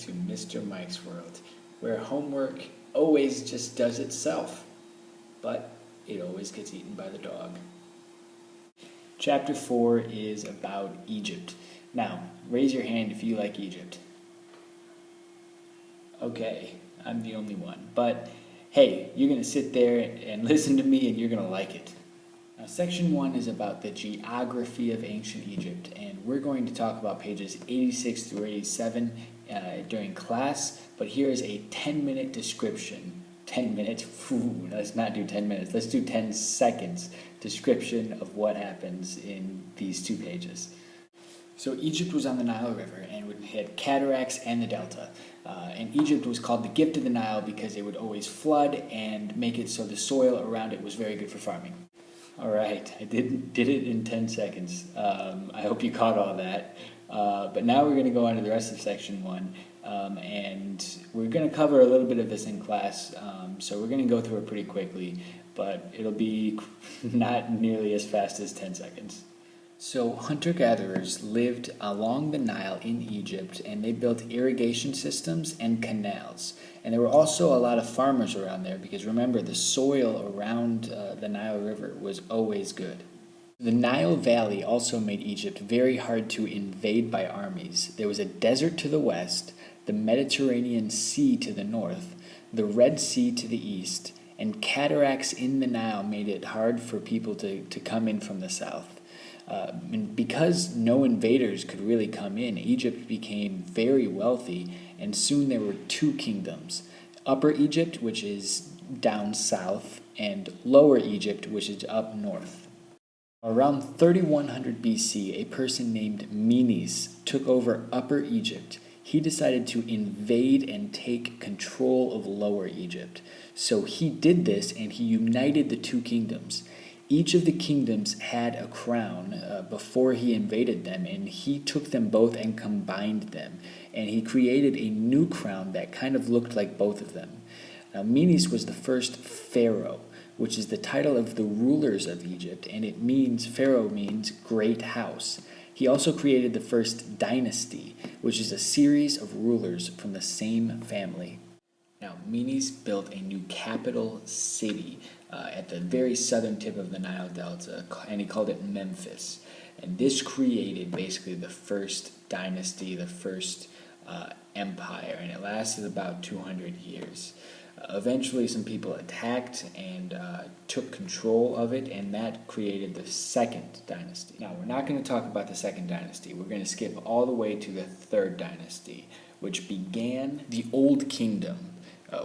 to Mr. Mike's World, where homework always just does itself, but it always gets eaten by the dog. Chapter 4 is about Egypt. Now, raise your hand if you like Egypt. Okay, I'm the only one, but hey, you're going to sit there and listen to me and you're going to like it. Now, section 1 is about the geography of ancient Egypt, and we're going to talk about pages 86 through 87 during class, but here is a 10-minute description. 10 minutes? Ooh, let's not do 10 minutes. Let's do 10 seconds description of what happens in these 2 pages. So Egypt was on the Nile River, and it had cataracts and the delta. And Egypt was called the gift of the Nile because it would always flood and make it so the soil around it was very good for farming. All right, I did it in 10 seconds. I hope you caught all that. But now we're going to go on to the rest of section 1. And we're going to cover a little bit of this in class. So we're going to go through it pretty quickly, but it'll be not nearly as fast as 10 seconds. So hunter-gatherers lived along the Nile in Egypt, and they built irrigation systems and canals. And there were also a lot of farmers around there because remember, the soil around the Nile River was always good. The Nile Valley also made Egypt very hard to invade by armies. There was a desert to the west, the Mediterranean Sea to the north, the Red Sea to the east, and cataracts in the Nile made it hard for people to come in from the south. And because no invaders could really come in, Egypt became very wealthy, and soon there were 2 kingdoms. Upper Egypt, which is down south, and Lower Egypt, which is up north. Around 3100 BC, a person named Menes took over Upper Egypt. He decided to invade and take control of Lower Egypt. So he did this, and he united the 2 kingdoms. Each of the kingdoms had a crown before he invaded them, and he took them both and combined them. And he created a new crown that kind of looked like both of them. Now, Menes was the first pharaoh, which is the title of the rulers of Egypt, and it means, pharaoh means great house. He also created the first dynasty, which is a series of rulers from the same family. Now, Menes built a new capital city at the very southern tip of the Nile Delta, and he called it Memphis. And this created basically the first dynasty, the first empire, and it lasted about 200 years. Eventually, some people attacked and took control of it, and that created the second dynasty. Now, we're not going to talk about the second dynasty. We're going to skip all the way to the third dynasty, which began the Old Kingdom,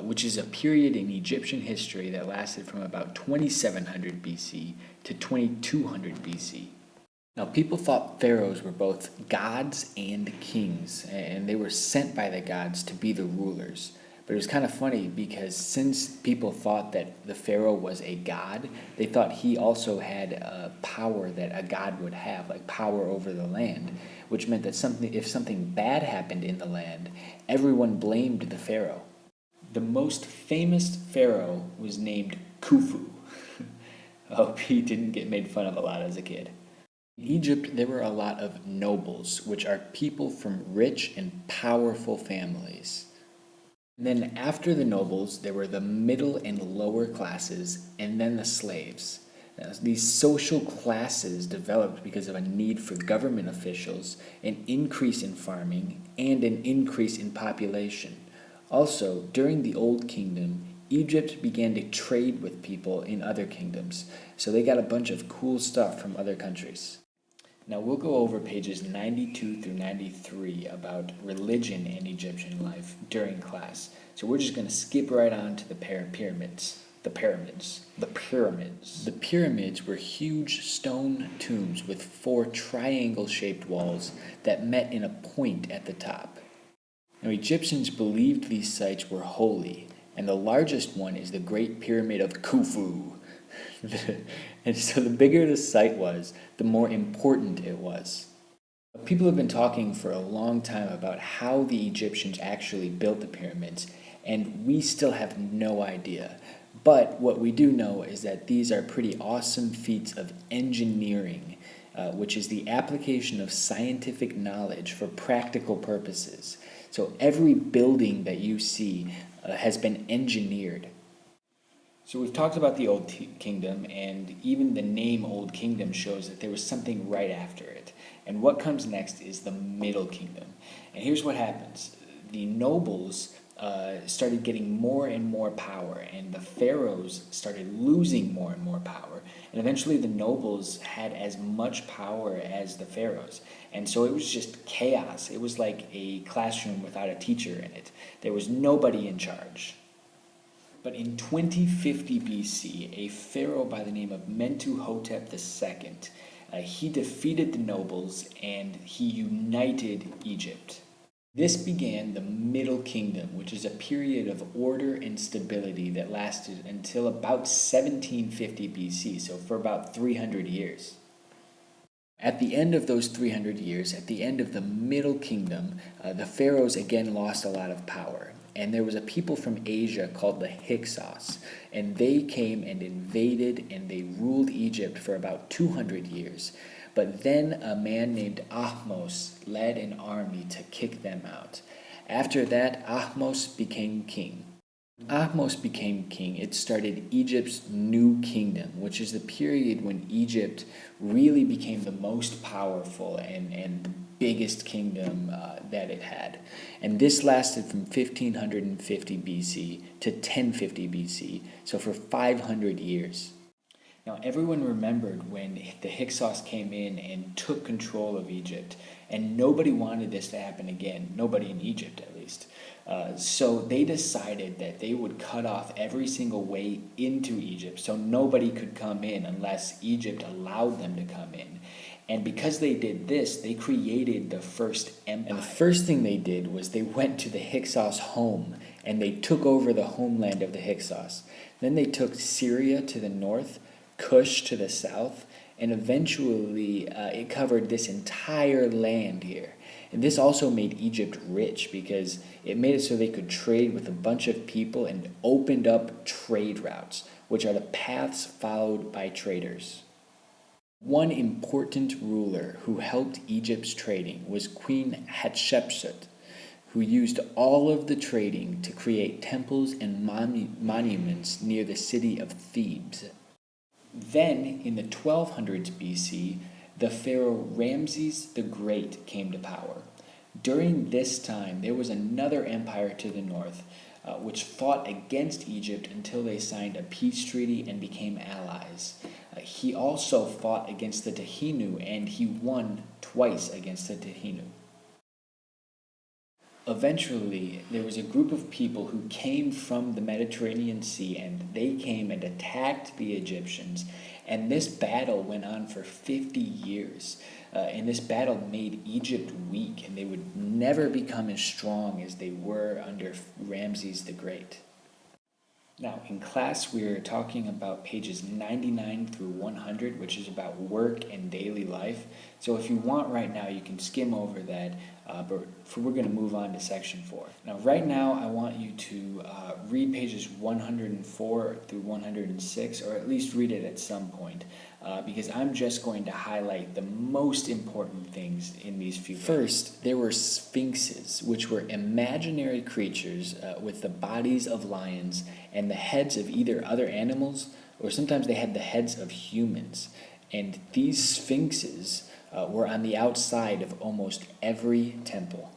which is a period in Egyptian history that lasted from about 2700 BC to 2200 BC. Now, people thought pharaohs were both gods and kings, and they were sent by the gods to be the rulers. But it was kind of funny because since people thought that the pharaoh was a god, they thought he also had a power that a god would have, like power over the land, which meant that if something bad happened in the land, everyone blamed the pharaoh. The most famous pharaoh was named Khufu. I hope he didn't get made fun of a lot as a kid. In Egypt, there were a lot of nobles, which are people from rich and powerful families. And then after the nobles, there were the middle and lower classes, and then the slaves. Now, these social classes developed because of a need for government officials, an increase in farming, and an increase in population. Also, during the Old Kingdom, Egypt began to trade with people in other kingdoms, so they got a bunch of cool stuff from other countries. Now we'll go over pages 92 through 93 about religion and Egyptian life during class. So we're just going to skip right on to the pyramids. The pyramids were huge stone tombs with 4 triangle-shaped walls that met in a point at the top. Now, Egyptians believed these sites were holy, and the largest one is the Great Pyramid of Khufu. And so the bigger the site was, the more important it was. People have been talking for a long time about how the Egyptians actually built the pyramids, and we still have no idea. But what we do know is that these are pretty awesome feats of engineering, which is the application of scientific knowledge for practical purposes. So every building that you see has been engineered. So we've talked about the Old Kingdom, and even the name Old Kingdom shows that there was something right after it. And what comes next is the Middle Kingdom. And here's what happens. The nobles started getting more and more power, and the pharaohs started losing more and more power. And eventually the nobles had as much power as the pharaohs. And so it was just chaos. It was like a classroom without a teacher in it. There was nobody in charge. But in 2050 BC, a pharaoh by the name of Mentuhotep II, he defeated the nobles and he united Egypt. This began the Middle Kingdom, which is a period of order and stability that lasted until about 1750 BC, so for about 300 years. At the end of those 300 years, at the end of the Middle Kingdom, the pharaohs again lost a lot of power. And there was a people from Asia called the Hyksos, and they came and invaded and they ruled Egypt for about 200 years. But then a man named Ahmose led an army to kick them out. After that, Ahmose became king. Ahmose became king. It started Egypt's new kingdom, which is the period when Egypt really became the most powerful and the biggest kingdom that it had. And this lasted from 1550 BC to 1050 BC, so for 500 years. Now, everyone remembered when the Hyksos came in and took control of Egypt, and nobody wanted this to happen again, nobody in Egypt at least. So they decided that they would cut off every single way into Egypt so nobody could come in unless Egypt allowed them to come in. And because they did this, they created the first empire. And the first thing they did was they went to the Hyksos home and they took over the homeland of the Hyksos. Then they took Syria to the north, Cush to the south, and eventually it covered this entire land here. And this also made Egypt rich because it made it so they could trade with a bunch of people and opened up trade routes, which are the paths followed by traders. One important ruler who helped Egypt's trading was Queen Hatshepsut, who used all of the trading to create temples and monuments near the city of Thebes. Then, in the 1200s BC, the pharaoh Ramses the Great came to power. During this time, there was another empire to the north, which fought against Egypt until they signed a peace treaty and became allies. He also fought against the Tehinu, and he won twice against the Tehinu. Eventually, there was a group of people who came from the Mediterranean Sea, and they came and attacked the Egyptians. And this battle went on for 50 years. And this battle made Egypt weak, and they would never become as strong as they were under Ramses the Great. Now, in class, we're talking about pages 99 through 100, which is about work and daily life. So if you want right now, you can skim over that, but we're going to move on to section 4. Now, right now, I want you to read pages 104 through 106, or at least read it at some point, because I'm just going to highlight the most important things in these few pages. First, there were sphinxes, which were imaginary creatures with the bodies of lions and the heads of either other animals, or sometimes they had the heads of humans. And these sphinxes were on the outside of almost every temple.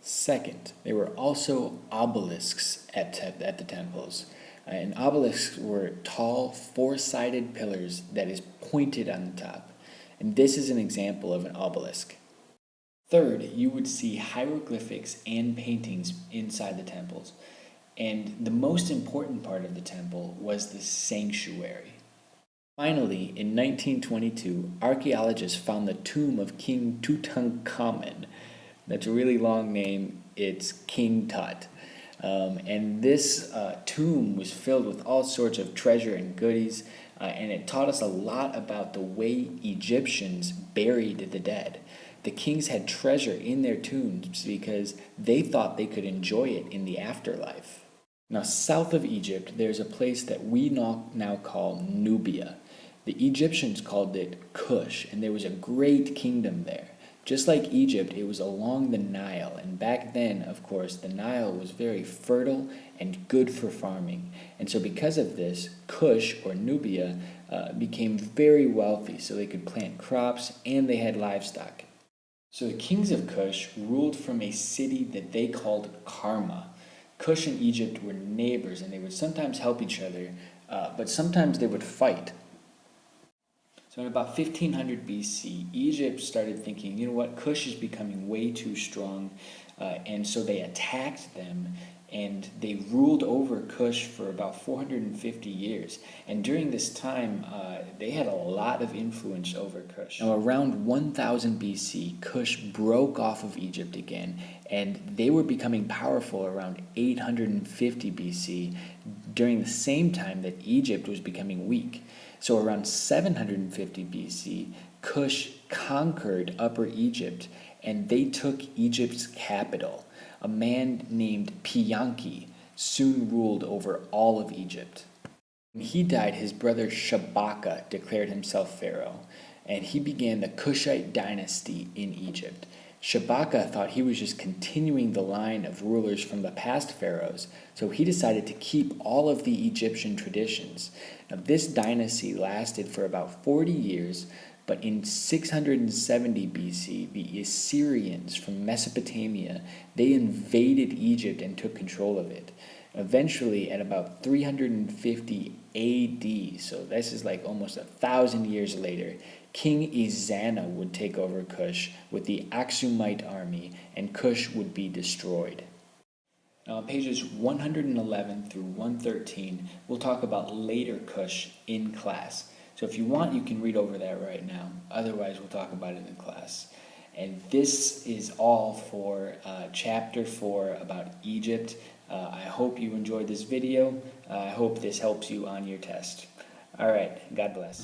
Second, there were also obelisks at the temples. And obelisks were tall, four-sided pillars that is pointed on the top. And this is an example of an obelisk. Third, you would see hieroglyphics and paintings inside the temples. And the most important part of the temple was the sanctuary. Finally, in 1922, archaeologists found the tomb of King Tutankhamun. That's a really long name. It's King Tut. And this tomb was filled with all sorts of treasure and goodies, and it taught us a lot about the way Egyptians buried the dead. The kings had treasure in their tombs because they thought they could enjoy it in the afterlife. Now, south of Egypt, there's a place that we now call Nubia. The Egyptians called it Cush, and there was a great kingdom there. Just like Egypt, it was along the Nile, and back then, of course, the Nile was very fertile and good for farming. And so because of this, Cush, or Nubia, became very wealthy, so they could plant crops and they had livestock. So the kings of Cush ruled from a city that they called Karma. Cush and Egypt were neighbors, and they would sometimes help each other, but sometimes they would fight. So in about 1500 BC, Egypt started thinking, you know what, Cush is becoming way too strong, and so they attacked them, and they ruled over Cush for about 450 years. And during this time, they had a lot of influence over Cush. Now around 1000 BC, Cush broke off of Egypt again, and they were becoming powerful around 850 BC, during the same time that Egypt was becoming weak. So around 750 BC, Cush conquered Upper Egypt, and they took Egypt's capital. A man named Pianki soon ruled over all of Egypt. When he died, his brother Shabaka declared himself pharaoh, and he began the Kushite dynasty in Egypt. Shabaka thought he was just continuing the line of rulers from the past pharaohs, so he decided to keep all of the Egyptian traditions. Now, this dynasty lasted for about 40 years, but in 670 BC, the Assyrians from Mesopotamia, they invaded Egypt and took control of it. Eventually, at about 350 AD, so this is like almost 1,000 years later, King Ezana would take over Cush with the Aksumite army, and Cush would be destroyed. Now on pages 111 through 113, we'll talk about later Cush in class. So if you want, you can read over that right now. Otherwise, we'll talk about it in class. And this is all for Chapter 4 about Egypt. I hope you enjoyed this video. I hope this helps you on your test. All right, God bless.